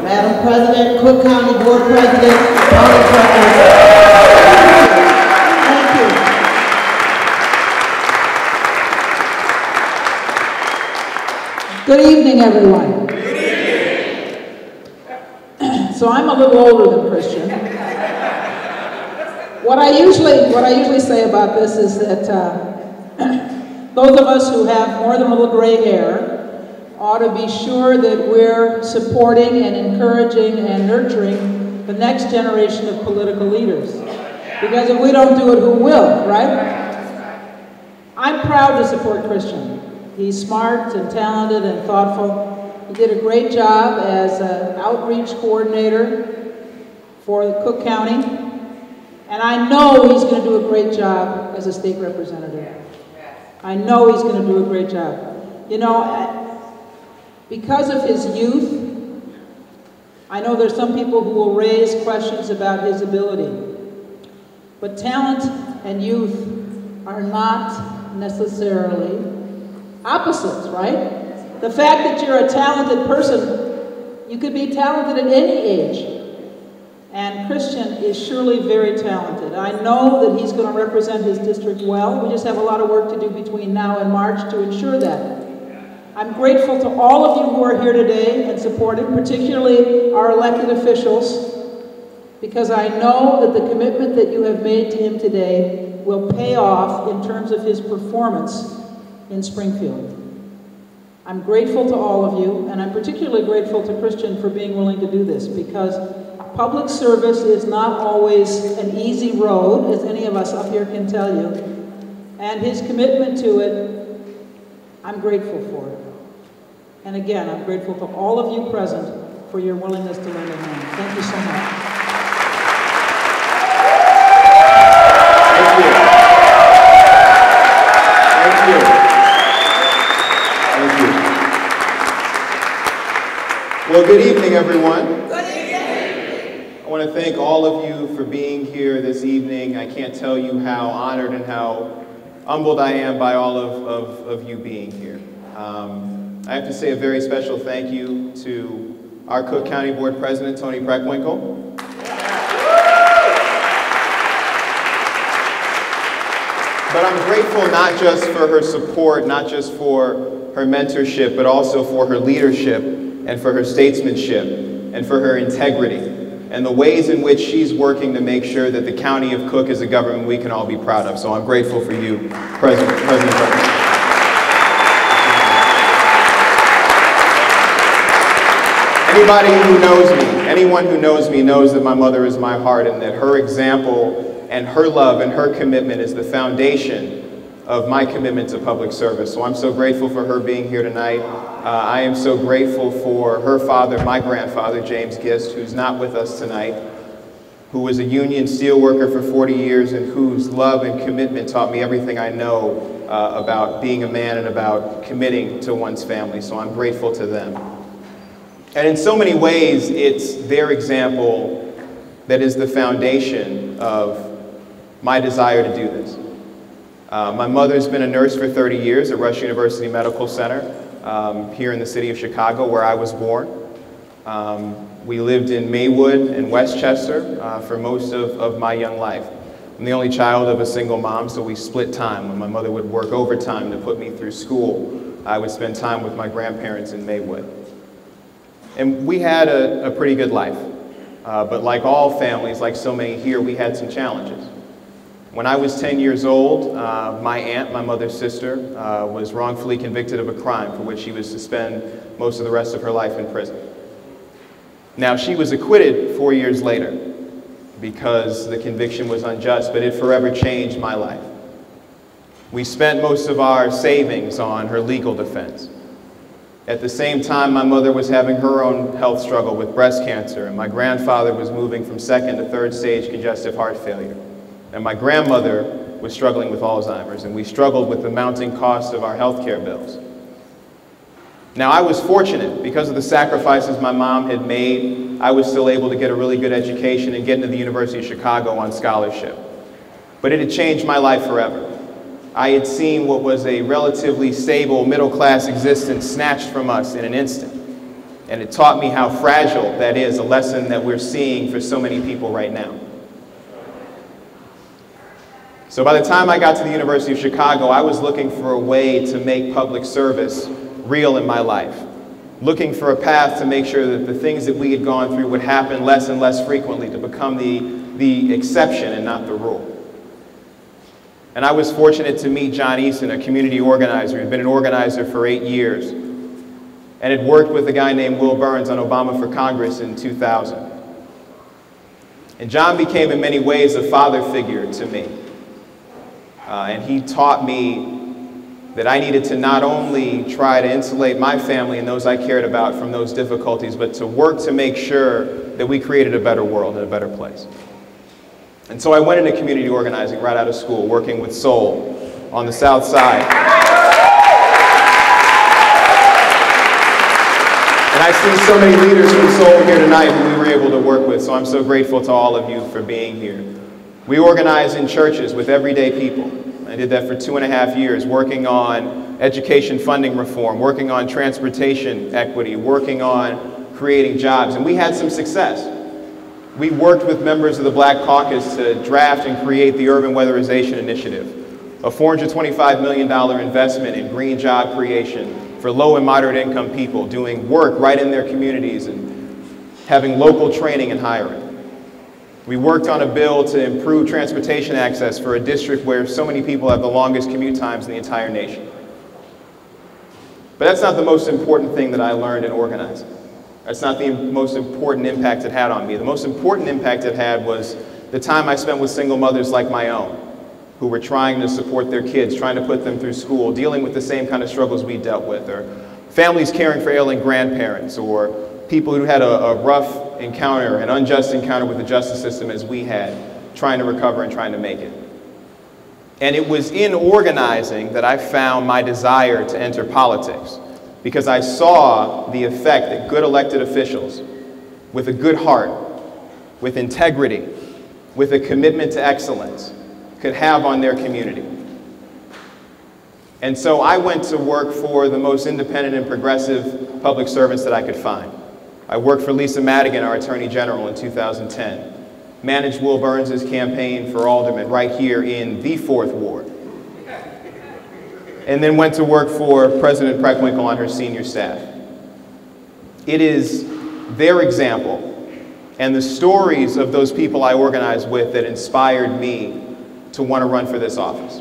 Madam President, Cook County Board President, Tony Freckles. Thank you. Good evening, everyone. Good evening. So I'm a little older than Christian. What I usually say about this is that those of us who have more than a little gray hair ought to be sure that we're supporting and encouraging and nurturing the next generation of political leaders. Because if we don't do it, who will, right? I'm proud to support Christian. He's smart and talented and thoughtful. He did a great job as an outreach coordinator for Cook County. And I know he's going to do a great job as a state representative. I know he's going to do a great job. You know, because of his youth, I know there's some people who will raise questions about his ability. But talent and youth are not necessarily opposites, right? The fact that you're a talented person, you could be talented at any age. And Christian is surely very talented. I know that he's going to represent his district well. We just have a lot of work to do between now and March to ensure that. I'm grateful to all of you who are here today and supported, particularly our elected officials, because I know that the commitment that you have made to him today will pay off in terms of his performance in Springfield. I'm grateful to all of you, and I'm particularly grateful to Christian for being willing to do this, because public service is not always an easy road, as any of us up here can tell you, and his commitment to it, I'm grateful for it. And again, I'm grateful to all of you present for your willingness to lend a hand. Thank you so much. Thank you. Thank you. Thank you. Well, good evening, everyone. Good evening. I want to thank all of you for being here this evening. I can't tell you how honored and how humbled I am by all of you being here. I have to say a very special thank you to our Cook County Board President, Tony Preckwinkle. But I'm grateful not just for her support, not just for her mentorship, but also for her leadership and for her statesmanship and for her integrity and the ways in which she's working to make sure that the County of Cook is a government we can all be proud of. So I'm grateful for you, President Preckwinkle. Anybody who knows me, anyone who knows me knows that my mother is my heart and that her example and her love and her commitment is the foundation of my commitment to public service. So I'm so grateful for her being here tonight. I am so grateful for her father, my grandfather, James Gist, who's not with us tonight, who was a union steelworker for 40 years and whose love and commitment taught me everything I know about being a man and about committing to one's family. So I'm grateful to them. And in so many ways, it's their example that is the foundation of my desire to do this. My mother's been a nurse for 30 years at Rush University Medical Center here in the city of Chicago, where I was born. We lived in Maywood and Westchester for most of my young life. I'm the only child of a single mom, so we split time. When my mother would work overtime to put me through school, I would spend time with my grandparents in Maywood. And we had a pretty good life. But like all families, like so many here, we had some challenges. When I was 10 years old, my aunt, my mother's sister, was wrongfully convicted of a crime for which she was to spend most of the rest of her life in prison. Now, she was acquitted 4 years later because the conviction was unjust, but it forever changed my life. We spent most of our savings on her legal defense. At the same time, my mother was having her own health struggle with breast cancer, and my grandfather was moving from second to third stage congestive heart failure. And my grandmother was struggling with Alzheimer's, and we struggled with the mounting cost of our health care bills. Now, I was fortunate. Because of the sacrifices my mom had made, I was still able to get a really good education and get into the University of Chicago on scholarship. But it had changed my life forever. I had seen what was a relatively stable middle-class existence snatched from us in an instant. And it taught me how fragile that is, a lesson that we're seeing for so many people right now. So by the time I got to the University of Chicago, I was looking for a way to make public service real in my life. Looking for a path to make sure that the things that we had gone through would happen less and less frequently, to become the exception and not the rule. And I was fortunate to meet John Easton, a community organizer. He'd been an organizer for 8 years and had worked with a guy named Will Burns on Obama for Congress in 2000. And John became in many ways a father figure to me. And he taught me that I needed to not only try to insulate my family and those I cared about from those difficulties, but to work to make sure that we created a better world and a better place. And so I went into community organizing right out of school, working with Soul on the South Side. And I see so many leaders from Soul here tonight who we were able to work with, so I'm so grateful to all of you for being here. We organize in churches with everyday people. I did that for 2.5 years, working on education funding reform, working on transportation equity, working on creating jobs, and we had some success. We worked with members of the Black Caucus to draft and create the Urban Weatherization Initiative, a $425 million investment in green job creation for low and moderate income people, doing work right in their communities and having local training and hiring. We worked on a bill to improve transportation access for a district where so many people have the longest commute times in the entire nation. But that's not the most important thing that I learned in organizing. That's not the most important impact it had on me. The most important impact it had was the time I spent with single mothers like my own, who were trying to support their kids, trying to put them through school, dealing with the same kind of struggles we dealt with, or families caring for ailing grandparents, or people who had a rough encounter, an unjust encounter with the justice system as we had, trying to recover and trying to make it. And it was in organizing that I found my desire to enter politics, because I saw the effect that good elected officials with a good heart, with integrity, with a commitment to excellence could have on their community. And so I went to work for the most independent and progressive public servants that I could find. I worked for Lisa Madigan, our Attorney General, in 2010, managed Will Burns' campaign for alderman right here in the 4th Ward, and then went to work for President Preckwinkle on her senior staff. It is their example and the stories of those people I organized with that inspired me to want to run for this office.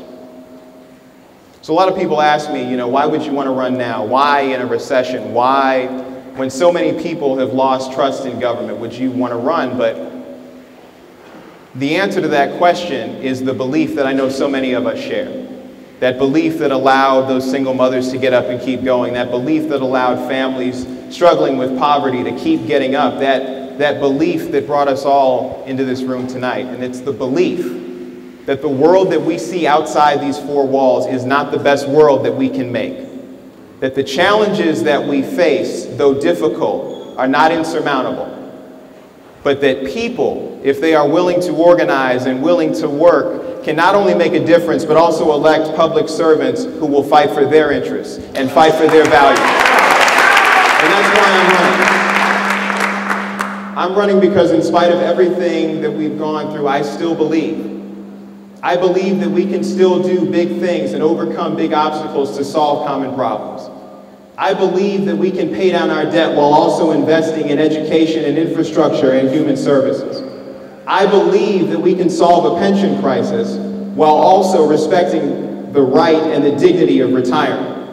So a lot of people ask me, why would you want to run now? Why in a recession? Why, when so many people have lost trust in government, would you want to run? But the answer to that question is the belief that I know so many of us share. That belief that allowed those single mothers to get up and keep going. That belief that allowed families struggling with poverty to keep getting up. That belief that brought us all into this room tonight. And it's the belief that the world that we see outside these 4 walls is not the best world that we can make. That the challenges that we face, though difficult, are not insurmountable. But that people, if they are willing to organize and willing to work, can not only make a difference, but also elect public servants who will fight for their interests and fight for their values. And that's why I'm running. I'm running because in spite of everything that we've gone through, I still believe. I believe that we can still do big things and overcome big obstacles to solve common problems. I believe that we can pay down our debt while also investing in education and infrastructure and human services. I believe that we can solve a pension crisis while also respecting the right and the dignity of retirement.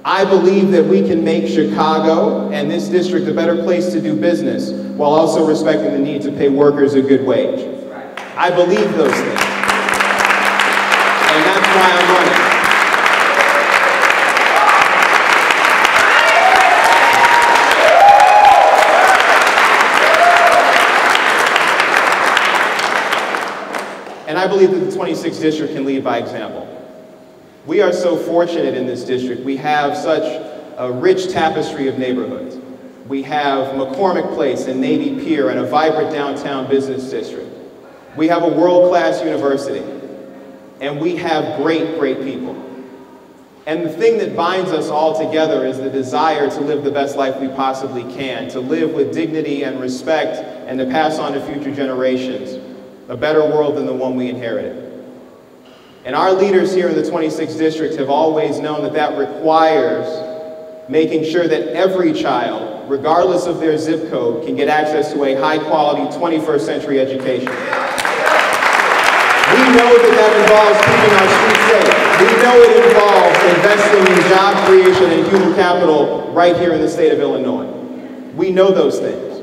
I believe that we can make Chicago and this district a better place to do business while also respecting the need to pay workers a good wage. I believe those things. And that's why I'm running. And I believe that the 26th district can lead by example. We are so fortunate in this district. We have such a rich tapestry of neighborhoods. We have McCormick Place and Navy Pier and a vibrant downtown business district. We have a world-class university. And we have great, great people. And the thing that binds us all together is the desire to live the best life we possibly can, to live with dignity and respect, and to pass on to future generations a better world than the one we inherited. And our leaders here in the 26th District have always known that that requires making sure that every child, regardless of their zip code, can get access to a high-quality 21st century education. We know that that involves keeping our streets safe. We know it involves investing in job creation and human capital right here in the state of Illinois. We know those things.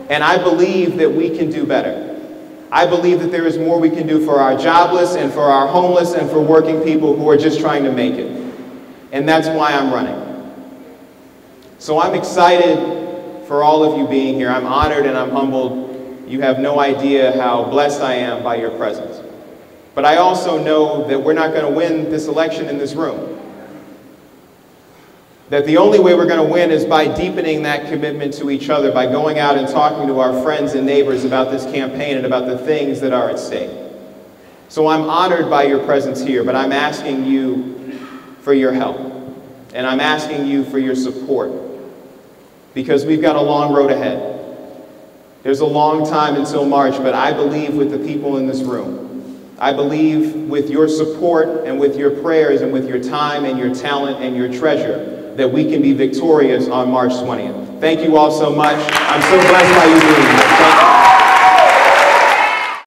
And I believe that we can do better. I believe that there is more we can do for our jobless and for our homeless and for working people who are just trying to make it. And that's why I'm running. So I'm excited for all of you being here. I'm honored and I'm humbled. You have no idea how blessed I am by your presence. But I also know that we're not going to win this election in this room. That the only way we're going to win is by deepening that commitment to each other, by going out and talking to our friends and neighbors about this campaign and about the things that are at stake. So I'm honored by your presence here, but I'm asking you for your help. And I'm asking you for your support. Because we've got a long road ahead. There's a long time until March, but I believe with the people in this room. I believe with your support and with your prayers and with your time and your talent and your treasure that we can be victorious on March 20th. Thank you all so much. I'm so blessed by you being here. Thank you.